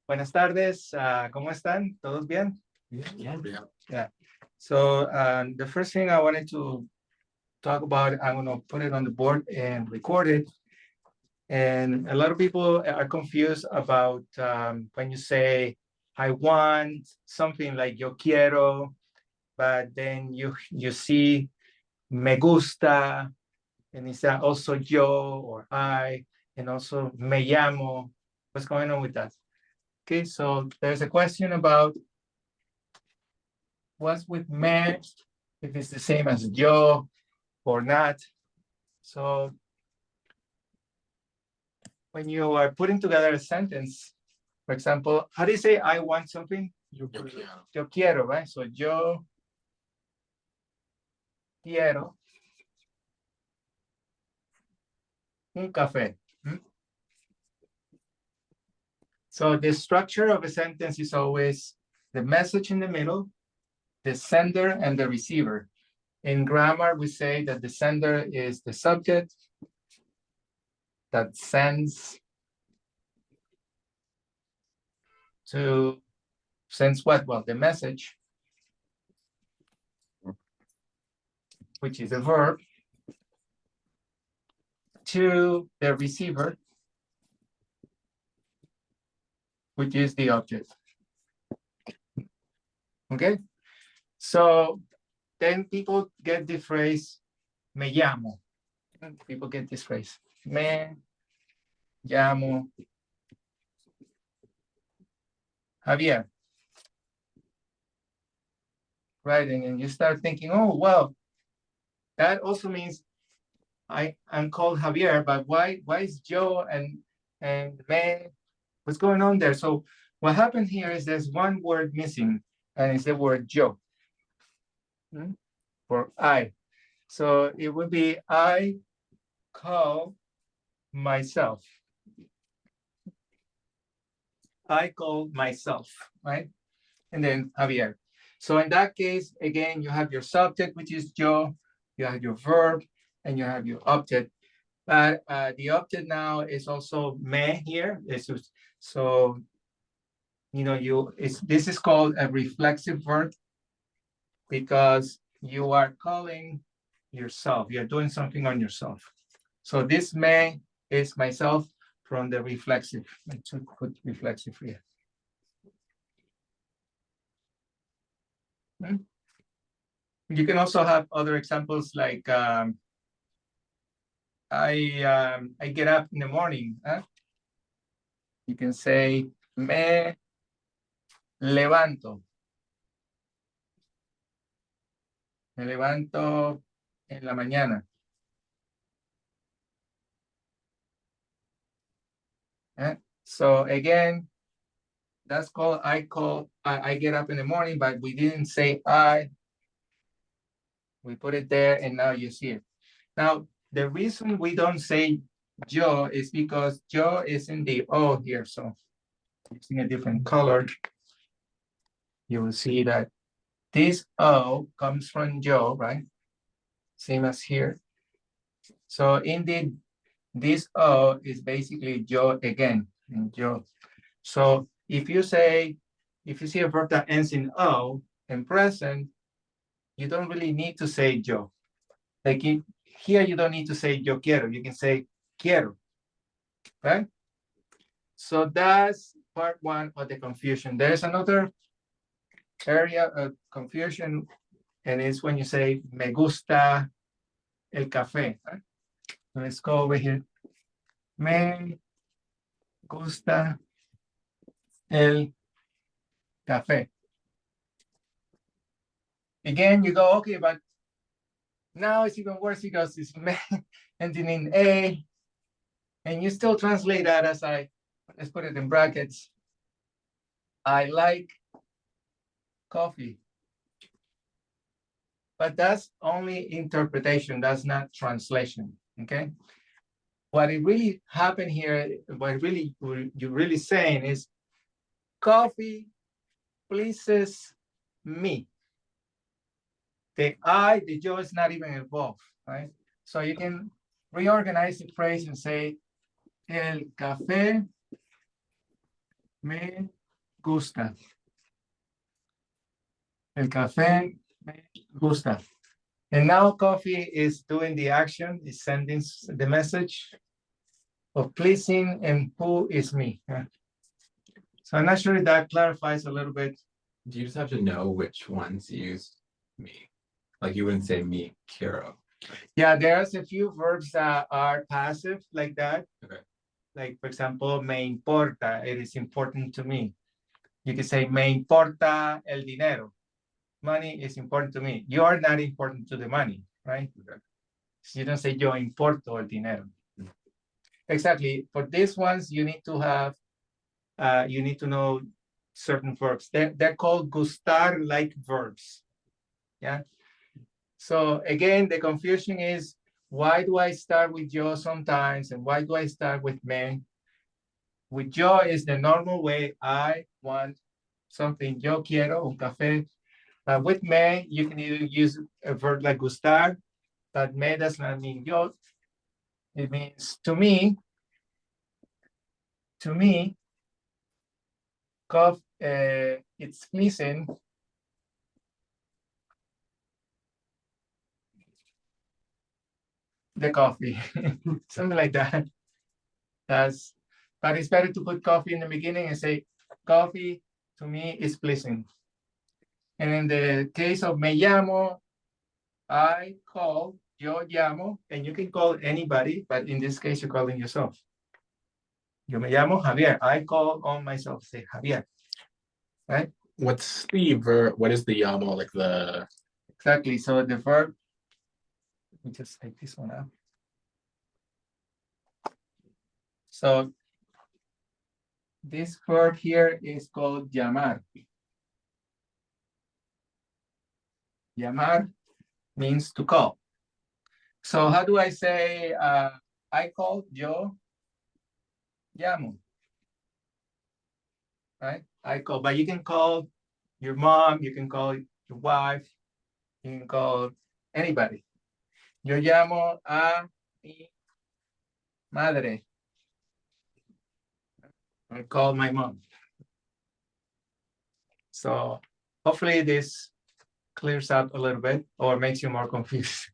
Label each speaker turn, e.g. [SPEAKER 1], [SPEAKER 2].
[SPEAKER 1] Buenas tardes. ¿Cómo están? ¿Todos bien?
[SPEAKER 2] Yeah.
[SPEAKER 1] Yeah. So the first thing I wanted to talk about, I'm going to put it on the board and record it. And a lot of people are confused about when you say, I want something like yo quiero, but then you see me gusta, and it's also yo or I, and also me llamo. What's going on with that? Okay, so there's a question about what's with me, if it's the same as yo or not. So when you are putting together a sentence, for example, how do you say I want something?
[SPEAKER 2] Yo quiero.
[SPEAKER 1] Yo quiero, right? So yo quiero un café. So the structure of a sentence is always the message in the middle, the sender and the receiver. In grammar, we say that the sender is the subject that sends what? Well, the message, which is a verb, to the receiver, which is the object. Okay? So then people get the phrase, me llamo. People get this phrase, me llamo Javier. Right, and you start thinking, oh, well, that also means I'm called Javier, but why is Joe and me? What's going on there? So what happened here is there's one word missing, and it's the word Joe, or I. So it would be I call myself. I call myself, right? And then Javier. So in that case, again, you have your subject, which is yo, you have your verb, and you have your object. But the object now is also me here. So, this is called a reflexive verb because you are calling yourself. You're doing something on yourself. So this me is myself from the reflexive. Let's put reflexive here. You can also have other examples like I get up in the morning. You can say me levanto. Me levanto en la mañana. So again, that's called I get up in the morning, but we didn't say I. We put it there and now you see it. Now, the reason we don't say yo is because yo is in the O here. So using a different color, you will see that this O comes from yo, right? Same as here. So indeed, this O is basically yo again, and yo. So if you see a verb that ends in O in present, you don't really need to say yo. Like here, you don't need to say yo quiero. You can say quiero, right? So that's part one of the confusion. There's another area of confusion, and it's when you say me gusta el café. Right? So let's go over here. Me gusta el café. Again, you go, okay, but now it's even worse because it's me ending in A, and you still translate that as let's put it in brackets. I like coffee. But that's only interpretation, that's not translation, okay? What it really happened here, you're really saying is coffee pleases me. The yo is not even involved, right? So you can reorganize the phrase and say, el café Me gusta. El café me gusta. And now coffee is doing the action, is sending the message of pleasing and who is me. So I'm not sure if that clarifies a little bit.
[SPEAKER 2] Do you just have to know which ones use me? Like you wouldn't say me, quiero.
[SPEAKER 1] Yeah, there's a few verbs that are passive like that.
[SPEAKER 2] Okay.
[SPEAKER 1] Like, for example, me importa, it is important to me. You can say, me importa el dinero. Money is important to me. You are not important to the money, right?
[SPEAKER 2] Okay.
[SPEAKER 1] So you don't say, yo importo el dinero. Exactly. For these ones, you need to have, you need to know certain verbs. They're called gustar-like verbs. Yeah. So again, the confusion is, why do I start with yo sometimes, and why do I start with me? With yo is the normal way. I want something. Yo quiero un café. With me, you can either use a verb like gustar, but me does not mean yo. It means to me. To me, it's pleasing. The coffee, something like that. But it's better to put coffee in the beginning and say, coffee to me is pleasing. And in the case of me llamo, I call, yo llamo, and you can call anybody, but in this case, you're calling yourself. Yo me llamo Javier. I call on myself, say Javier, right?
[SPEAKER 2] What's the verb? What is the llamo? Like the
[SPEAKER 1] Exactly. So the verb, let me just take this one out. So this verb here is called llamar. Llamar means to call. So how do I say, I call, yo llamo, right? I call, but you can call your mom, you can call your wife, you can call anybody. Yo llamo a mi madre. I call my mom. So hopefully this clears up a little bit or makes you more confused.